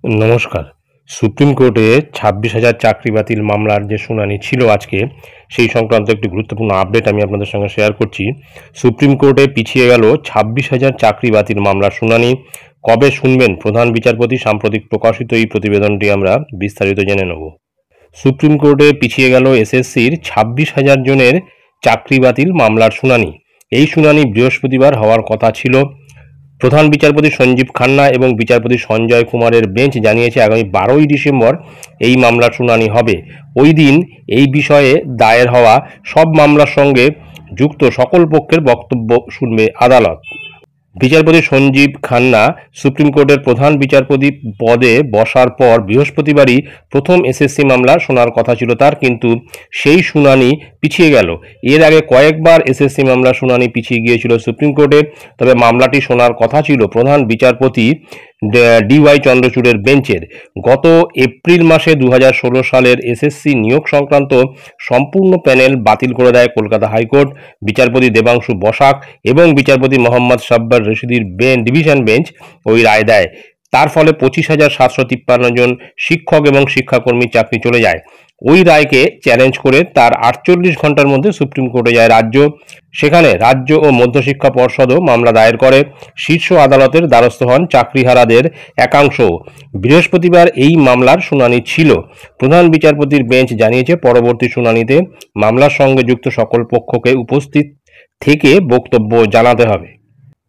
নমস্কার। সুপ্রিম কোর্টে 26,000 চাকরি বাতিল মামলার যে শুনানি ছিল আজকে, সেই সংক্রান্ত একটি গুরুত্বপূর্ণ আপডেট আমি আপনাদের সঙ্গে শেয়ার করছি। সুপ্রিম কোর্টে পিছিয়ে গেল 26,000 চাকরি বাতিল মামলার শুনানি। কবে শুনবেন প্রধান বিচারপতি? সাম্প্রতিক প্রকাশিত এই প্রতিবেদনটি আমরা বিস্তারিত জেনে নেব। সুপ্রিম কোর্টে পিছিয়ে গেল এসএসসির 26,000 জনের চাকরি বাতিল মামলার শুনানি। এই শুনানি বৃহস্পতিবার হওয়ার কথা ছিল। প্রধান বিচারপতি সঞ্জীব খান্না এবং বিচারপতি সঞ্জয় কুমারের বেঞ্চ জানিয়েছে আগামী 12ই ডিসেম্বর এই মামলার শুনানি হবে। ওই দিন এই বিষয়ে দায়ের হওয়া সব মামলার সঙ্গে যুক্ত সকল পক্ষের বক্তব্য শুনবে আদালত। বিচারপতি সঞ্জীব খান্না সুপ্রিম কোর্টের প্রধান বিচারপতি পদে বসার পর বৃহস্পতিবারই প্রথম এসএসসি মামলা শোনার কথা ছিল তার, কিন্তু সেই শুনানি পিছিয়ে গেল। এর আগে কয়েকবার এসএসসি মামলা শুনানি পিছিয়ে গিয়েছিল সুপ্রিম কোর্টে, তবে মামলাটি শোনার কথা ছিল প্রধান বিচারপতি ডিওয়াই চন্দ্রচূড়ের বেঞ্চের। গত এপ্রিল মাসে 2016 সালের এসএসসি নিয়োগ সংক্রান্ত সম্পূর্ণ প্যানেল বাতিল করে দেয় কলকাতা হাইকোর্ট। বিচারপতি দেবাংশু বসাক এবং বিচারপতি মোহাম্মদ সাব্বার রশিদির ডিভিশন বেঞ্চ ওই রায় দেয়। তার ফলে 25,753 জন শিক্ষক এবং শিক্ষাকর্মীর চাকরি চলে যায়। ওই রায়কে চ্যালেঞ্জ করে তার 48 ঘন্টার মধ্যে সুপ্রিম কোর্টে যায় রাজ্য। সেখানে রাজ্য ও মধ্যশিক্ষা পর্ষদও মামলা দায়ের করে। শীর্ষ আদালতের দ্বারস্থ হন চাকরিহারাদের একাংশ। বৃহস্পতিবার এই মামলার শুনানি ছিল। প্রধান বিচারপতির বেঞ্চ জানিয়েছে পরবর্তী শুনানিতে মামলার সঙ্গে যুক্ত সকল পক্ষকে উপস্থিত থেকে বক্তব্য জানাতে হবে।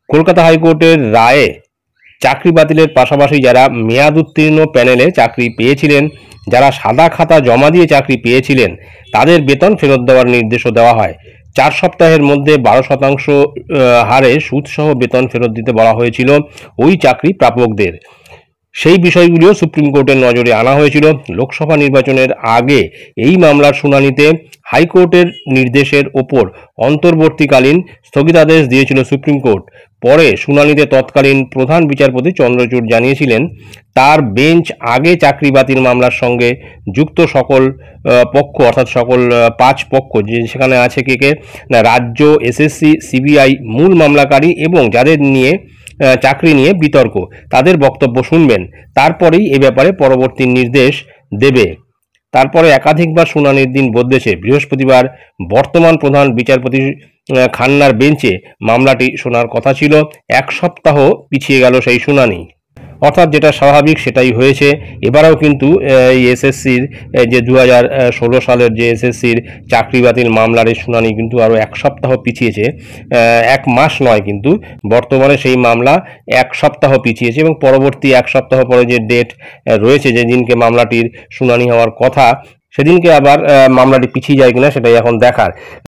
কলকাতা হাইকোর্টের রায়ে চাকরি বাতিলের পাশাপাশি যারা মেয়াদ উত্তীর্ণ প্যানেলে চাকরি পেয়েছিলেন, যারা সাদা খাতা জমা দিয়ে চাকরি পেয়েছিলেন, তাদের বেতন ফেরত দেওয়ার নির্দেশও দেওয়া হয়। 4 সপ্তাহের মধ্যে 12% হারে সুদসহ বেতন ফেরত দিতে বলা হয়েছিল ওই চাকরি প্রাপকদের। সেই বিষয়গুলিও সুপ্রিম কোর্টের নজরে আনা হয়েছিল। লোকসভা নির্বাচনের আগে এই মামলার শুনানিতে হাইকোর্টের নির্দেশের ওপর অন্তর্বর্তীকালীন স্থগিতাদেশ দিয়েছিল সুপ্রিম কোর্ট। পরে শুনানিতে তৎকালীন প্রধান বিচারপতি চন্দ্রচূড় জানিয়েছিলেন তার বেঞ্চ আগে চাকরি বাতিল মামলার সঙ্গে যুক্ত সকল পক্ষ, অর্থাৎ সকল 5 পক্ষ, যে সেখানে আছে কে না, রাজ্য, এসএসসি, সিবিআই, মূল মামলাকারী এবং যাদের নিয়ে চাকরি নিয়ে বিতর্ক, তাদের বক্তব্য শুনবেন। তারপরেই এ ব্যাপারে পরবর্তী নির্দেশ দেবে। তারপরে একাধিকবার শুনানির দিন বদলেছে। বৃহস্পতিবার বর্তমান প্রধান বিচারপতি খান্নার বেঞ্চে মামলাটি শোনার কথা ছিল। 1 সপ্তাহ পিছিয়ে গেল সেই শুনানি। অর্থাৎ যেটা স্বাভাবিক সেটাই হয়েছে। এবারেও কিন্তু এই এসএসসির যে 2016 সালের যে এসএসসির চাকরি বাতিল মামলার এই শুনানি কিন্তু আরও 1 সপ্তাহ পিছিয়েছে। 1 মাস নয়, কিন্তু বর্তমানে সেই মামলা 1 সপ্তাহ পিছিয়েছে এবং পরবর্তী 1 সপ্তাহ পরে যে ডেট রয়েছে, যেদিনকে মামলাটির শুনানি হওয়ার কথা, সেদিনকে আবার মামলাটি পিছিয়ে যায় কিনা সেটাই এখন দেখার।